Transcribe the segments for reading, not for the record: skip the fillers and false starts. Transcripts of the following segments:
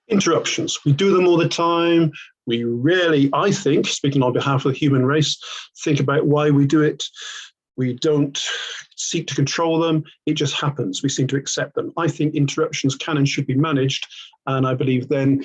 Interruptions. We do them all the time. We rarely, I think, speaking on behalf of the human race, think about why we do it. We don't seek to control them. It just happens. We seem to accept them. I think interruptions can and should be managed. And I believe then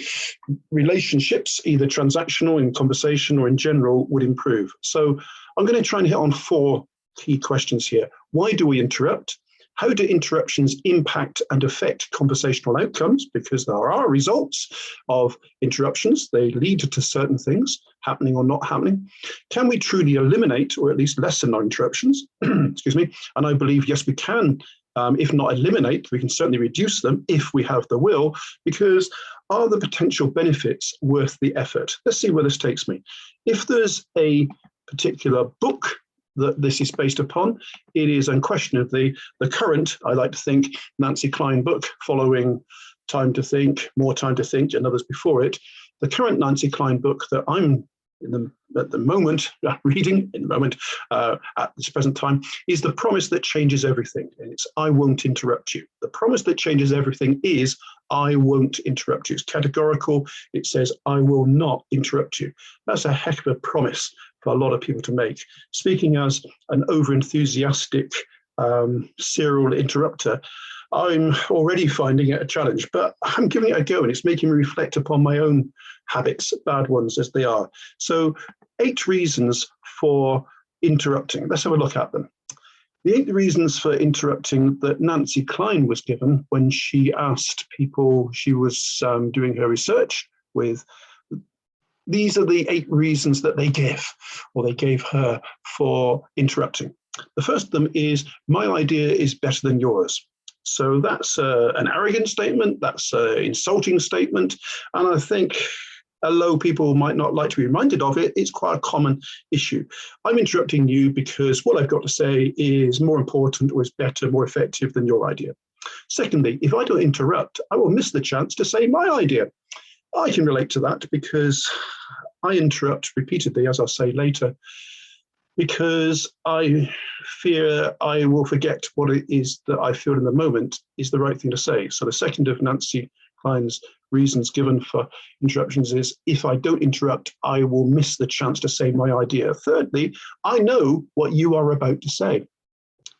relationships, either transactional in conversation or in general, would improve. So I'm going to try and hit on 4 key questions here. Why do we interrupt? How do interruptions impact and affect conversational outcomes? Because there are results of interruptions. They lead to certain things happening or not happening. Can we truly eliminate or at least lessen our interruptions? Excuse me. And I believe, yes, we can. If not eliminate, we can certainly reduce them if we have the will, because are the potential benefits worth the effort? Let's see where this takes me. If there's a particular book that this is based upon, it is unquestionably the current, I like to think, Nancy Kline book, following Time to Think, More Time to Think, and others before it. The current Nancy Kline book that I'm at the moment reading at this present time is The Promise That Changes Everything. And it's I won't interrupt you. The promise that changes everything is I won't interrupt you. It's categorical. It says I will not interrupt you. That's a heck of a promise for a lot of people to make. Speaking as an over-enthusiastic serial interrupter, I'm already finding it a challenge, but I'm giving it a go, and it's making me reflect upon my own habits, bad ones as they are. So 8 reasons for interrupting. Let's have a look at them. The 8 reasons for interrupting that Nancy Kline was given when she asked people she was doing her research with. These are the 8 reasons that they gave her for interrupting. The first of them is, my idea is better than yours. So that's an arrogant statement, that's an insulting statement, and I think, although people might not like to be reminded of it, it's quite a common issue. I'm interrupting you because what I've got to say is more important or is better, more effective than your idea. Secondly, if I don't interrupt, I will miss the chance to say my idea. I can relate to that because I interrupt repeatedly, as I'll say later, because I fear I will forget what it is that I feel in the moment is the right thing to say. So the second of Nancy Kline's reasons given for interruptions is, if I don't interrupt, I will miss the chance to say my idea. Thirdly, I know what you are about to say.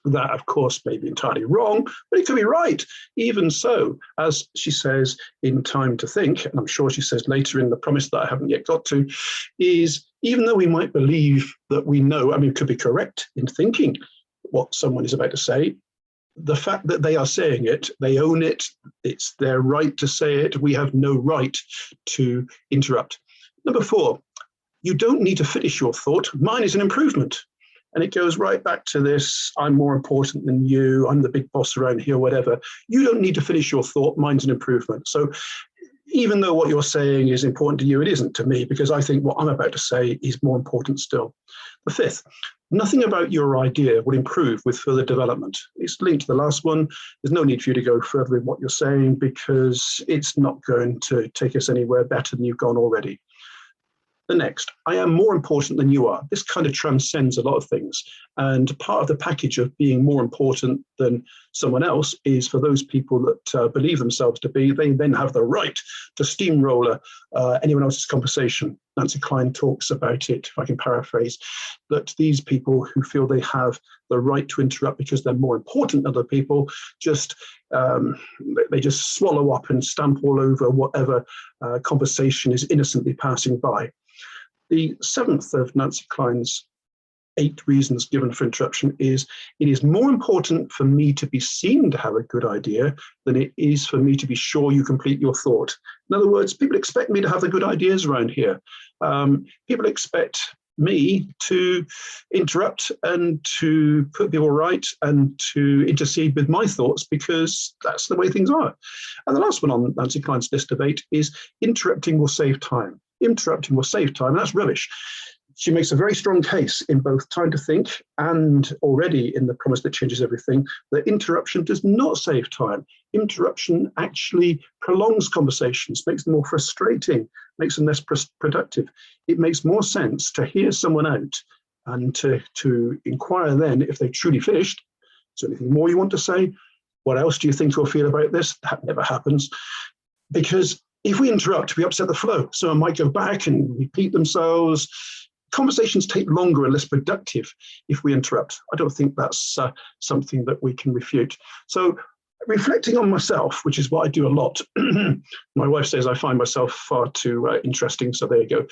That, of course, may be entirely wrong, but it could be right. Even so, as she says in Time to Think, and I'm sure she says later in The Promise that I haven't yet got to, is even though we might believe that we know, could be correct in thinking what someone is about to say, the fact that they are saying it, they own it, it's their right to say it, we have no right to interrupt. Number 4, you don't need to finish your thought. Mine is an improvement. And it goes right back to this, I'm more important than you, I'm the big boss around here, whatever. You don't need to finish your thought, mine's an improvement. So even though what you're saying is important to you, it isn't to me, because I think what I'm about to say is more important still. The 5th, nothing about your idea will improve with further development. It's linked to the last one. There's no need for you to go further with what you're saying because it's not going to take us anywhere better than you've gone already. The next, I am more important than you are. This kind of transcends a lot of things. And part of the package of being more important than someone else is for those people that believe themselves to be, they then have the right to steamroller anyone else's conversation. Nancy Kline talks about it, if I can paraphrase, that these people who feel they have the right to interrupt because they're more important than other people, they just swallow up and stamp all over whatever conversation is innocently passing by. The 7th of Nancy Kline's 8 reasons given for interruption is, it is more important for me to be seen to have a good idea than it is for me to be sure you complete your thought. In other words, people expect me to have the good ideas around here. People expect me to interrupt and to put people right and to intercede with my thoughts because that's the way things are. And the last one on Nancy Kline's list of 8 is, interrupting will save time. Interrupting will save time, and that's rubbish. She makes a very strong case in both Time to Think and already in The Promise That Changes Everything that interruption does not save time. Interruption actually prolongs conversations, makes them more frustrating, makes them less productive. It makes more sense to hear someone out and to inquire then if they've truly finished. Is there anything more you want to say? What else do you think you'll feel about this? That never happens. Because If we interrupt, we upset the flow. Someone might go back and repeat themselves. Conversations take longer and less productive if we interrupt. I don't think that's something that we can refute. So reflecting on myself, which is what I do a lot. My wife says I find myself far too interesting, so there you go.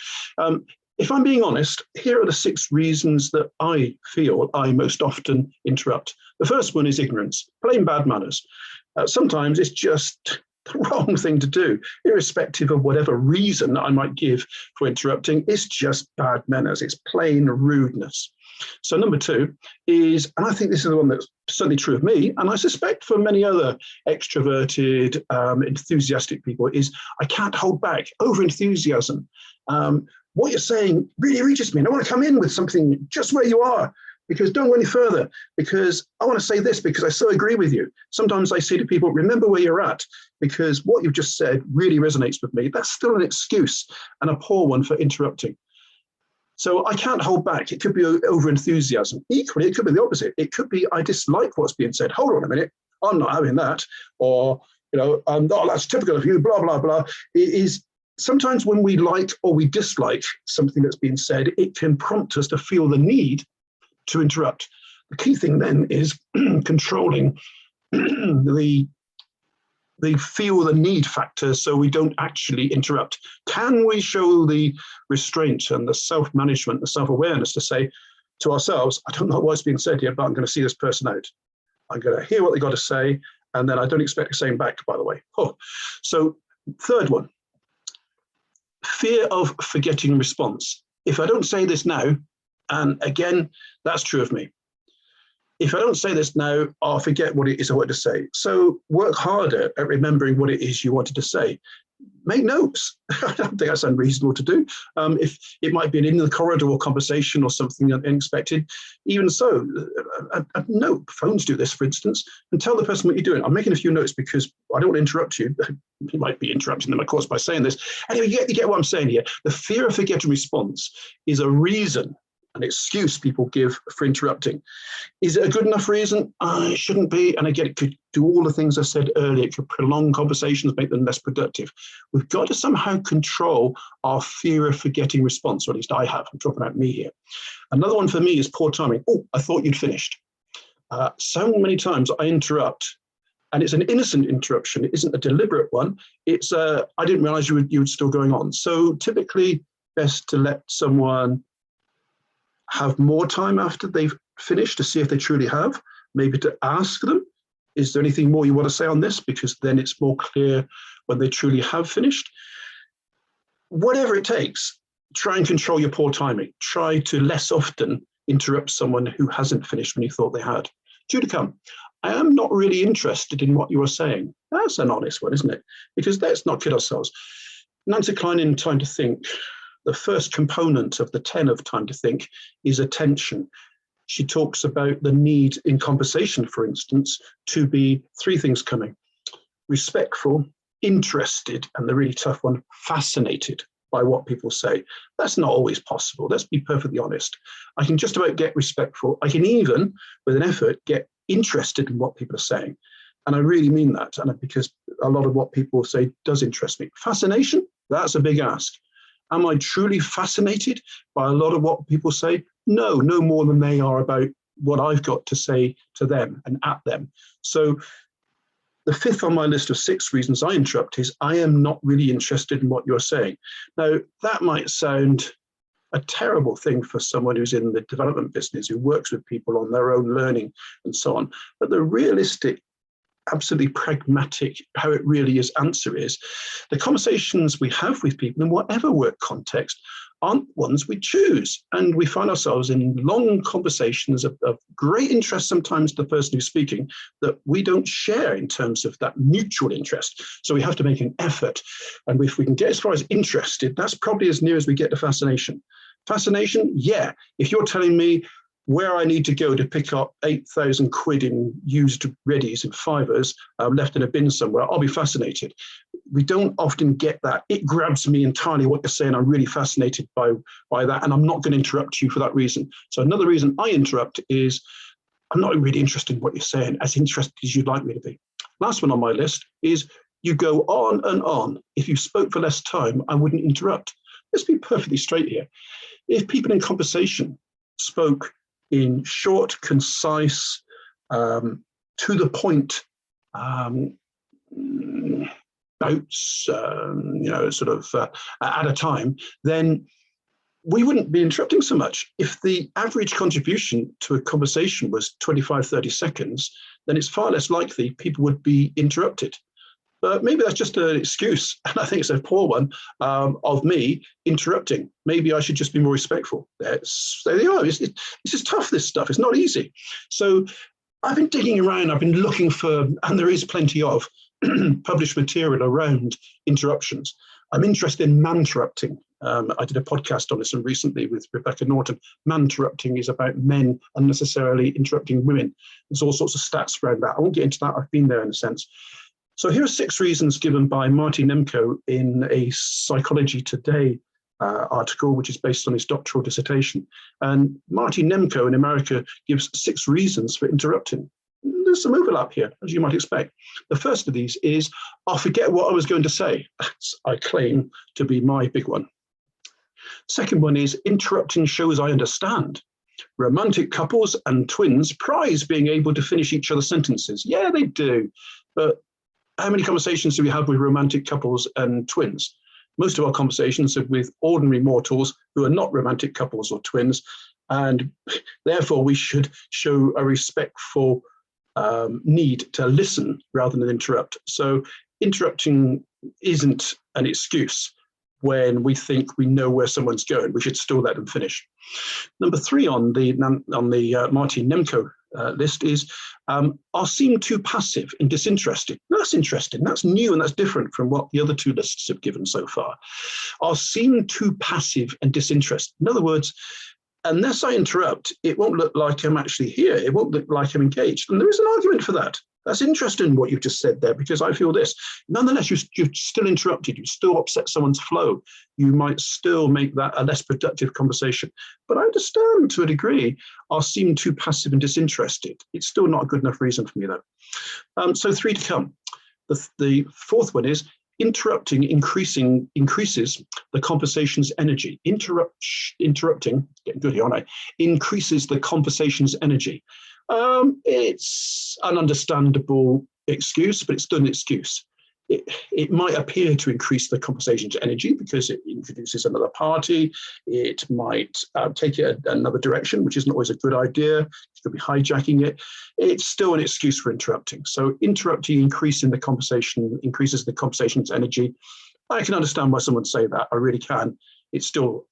If I'm being honest, here are the 6 reasons that I feel I most often interrupt. The first one is ignorance, plain bad manners. Sometimes it's just the wrong thing to do, irrespective of whatever reason I might give for interrupting. It's just bad manners. It's plain rudeness. So number 2 is, and I think this is the one that's certainly true of me, and I suspect for many other extroverted, enthusiastic people, is I can't hold back. Over enthusiasm. What you're saying really reaches me, and I want to come in with something just where you are, because don't go any further, because I want to say this because I so agree with you. Sometimes I say to people, remember where you're at, because what you've just said really resonates with me. That's still an excuse, and a poor one, for interrupting. So I can't hold back. It could be over enthusiasm. Equally, it could be the opposite. It could be I dislike what's being said. Hold on a minute, I'm not having that. Or, oh, that's typical of you, blah, blah, blah. It is sometimes when we like or we dislike something that's being said, it can prompt us to feel the need to interrupt. The key thing then is controlling the feel the need factor so we don't actually interrupt. Can we show the restraint and the self-management, the self-awareness to say to ourselves, I don't know what's being said here, but I'm going to see this person out. I'm going to hear what they got to say, and then I don't expect the same back, by the way. So third one, fear of forgetting response. If I don't say this now, and again, that's true of me. If I don't say this now, I'll forget what it is I want to say. So work harder at remembering what it is you wanted to say. Make notes. I don't think that's unreasonable to do. If it might be an in the corridor conversation or something unexpected, even so, a note. Phones do this, for instance, and tell the person what you're doing. I'm making a few notes because I don't want to interrupt you. You might be interrupting them, of course, by saying this. Anyway, you get what I'm saying here. The fear of forgetting response is a reason, an excuse people give for interrupting. Is it a good enough reason? It shouldn't be. And again, it could do all the things I said earlier. It could prolong conversations, make them less productive. We've got to somehow control our fear of forgetting response, or at least I have. I'm talking about me here. Another one for me is poor timing. Oh, I thought you'd finished. So many times I interrupt, and it's an innocent interruption. It isn't a deliberate one. It's I didn't realize you were still going on. So typically best to let someone have more time after they've finished to see if they truly have, maybe to ask them, is there anything more you want to say on this? Because then it's more clear when they truly have finished. Whatever it takes, try and control your poor timing. Try to less often interrupt someone who hasn't finished when you thought they had. Due to come, I am not really interested in what you are saying. That's an honest one, isn't it? Because let's not kid ourselves. Nancy Kline in Time to Think, the first component of the 10 of Time to Think is attention. She talks about the need in conversation, for instance, to be 3 things coming: respectful, interested, and the really tough one, fascinated by what people say. That's not always possible. Let's be perfectly honest. I can just about get respectful. I can even, with an effort, get interested in what people are saying. And I really mean that, and because a lot of what people say does interest me. Fascination, that's a big ask. Am I truly fascinated by a lot of what people say? No more than they are about what I've got to say to them and at them. So the 5th on my list of 6 reasons I interrupt is I am not really interested in what you're saying. Now, that might sound a terrible thing for someone who's in the development business, who works with people on their own learning and so on. But the realistic, absolutely pragmatic, how it really is answer is the conversations we have with people in whatever work context aren't ones we choose. And we find ourselves in long conversations of great interest sometimes to the person who's speaking that we don't share in terms of that mutual interest. So we have to make an effort. And if we can get as far as interested, that's probably as near as we get to fascination. Fascination, yeah. If you're telling me where I need to go to pick up 8,000 quid in used readies and fivers left in a bin somewhere, I'll be fascinated. We don't often get that. It grabs me entirely what you're saying. I'm really fascinated by that, and I'm not going to interrupt you for that reason. So another reason I interrupt is I'm not really interested in what you're saying, as interested as you'd like me to be. Last one on my list is You go on and on. If you spoke for less time, I wouldn't interrupt. Let's be perfectly straight here. If people in conversation spoke in short, concise, to the point bouts, at a time, then we wouldn't be interrupting so much. If the average contribution to a conversation was 25, 30 seconds, then it's far less likely people would be interrupted. But maybe that's just an excuse, and I think it's a poor one, of me interrupting. Maybe I should just be more respectful. There you are. This is tough, this stuff. It's not easy. So I've been digging around. I've been looking for, and there is plenty of published material around interruptions. I'm interested in man-interrupting. I did a podcast on this one recently with Rebecca Norton. Man-interrupting is about men unnecessarily interrupting women. There's all sorts of stats around that. I won't get into that. I've been there in a sense. So here are 6 reasons given by Marty Nemko in a Psychology Today article, which is based on his doctoral dissertation. And Marty Nemko in America gives 6 reasons for interrupting. There's some overlap here, as you might expect. The first of these is, I'll forget what I was going to say. That's, I claim, to be my big one. Second one is, interrupting shows I understand. Romantic couples and twins prize being able to finish each other's sentences. Yeah, they do. But how many conversations do we have with romantic couples and twins? Most of our conversations are with ordinary mortals who are not romantic couples or twins, and therefore we should show a respectful need to listen rather than interrupt. So interrupting isn't an excuse when we think we know where someone's going. We should still let them finish. Number 3 on the Marty Nemko list is, I'll seem too passive and disinterested. That's interesting. That's new and that's different from what the other 2 lists have given so far. I'll seem too passive and disinterested. In other words, unless I interrupt, it won't look like I'm actually here. It won't look like I'm engaged. And there is an argument for that. That's interesting what you've just said there, because I feel this. Nonetheless, you've still interrupted. You still upset someone's flow. You might still make that a less productive conversation. But I understand to a degree, I'll seem too passive and disinterested. It's still not a good enough reason for me, though. So 3 to come. The 4th one is, interrupting increases the conversation's energy. Interrupting, getting good here, aren't I? Increases the conversation's energy. It's an understandable excuse, but it's still an excuse. It might appear to increase the conversation's energy because it introduces another party. It might take it another direction, which isn't always a good idea. You could be hijacking it. It's still an excuse for interrupting. So interrupting increases the conversation's energy. I can understand why someone would say that. I really can. It's still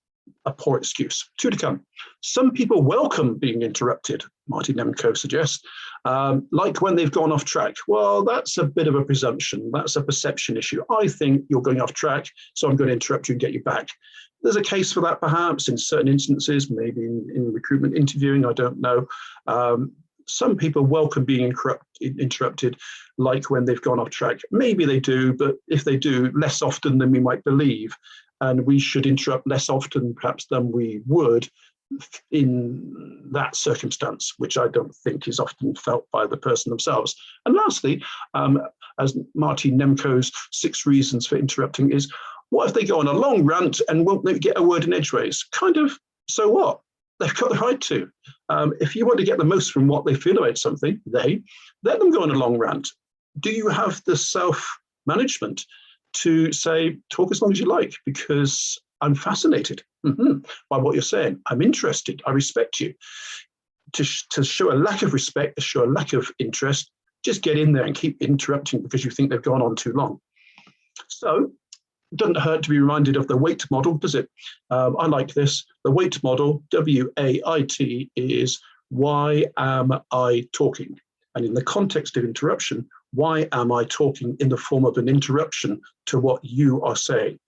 a poor excuse. 2 to come. Some people welcome being interrupted, Marty Nemko suggests, like when they've gone off track. Well, that's a bit of a presumption. That's a perception issue. I think you're going off track, so I'm going to interrupt you and get you back. There's a case for that, perhaps, in certain instances, maybe in recruitment interviewing, I don't know. Some people welcome being interrupted, like when they've gone off track. Maybe they do, but if they do, less often than we might believe. And we should interrupt less often, perhaps, than we would in that circumstance, which I don't think is often felt by the person themselves. And lastly, as Marty Nemko's 6 reasons for interrupting is, what if they go on a long rant and won't get a word in edgeways? Kind of, so what? They've got the right to. If you want to get the most from what they feel about something, let them go on a long rant. Do you have the self-management to say, talk as long as you like, because I'm fascinated by what you're saying. I'm interested. I respect you. To show a lack of respect, to show a lack of interest, just get in there and keep interrupting because you think they've gone on too long. So it doesn't hurt to be reminded of the WAIT model, does it? I like this. The WAIT model, W-A-I-T, is why am I talking? And in the context of interruption, why am I talking in the form of an interruption to what you are saying?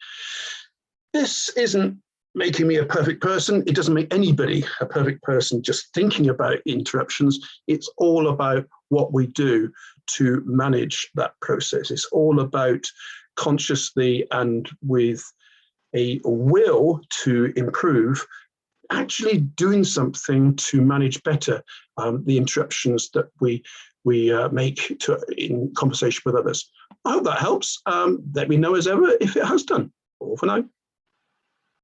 This isn't making me a perfect person. It doesn't make anybody a perfect person just thinking about interruptions. It's all about what we do to manage that process. It's all about consciously and with a will to improve, actually doing something to manage better the interruptions that we make in conversation with others. I hope that helps. Let me know as ever if it has done. All for now.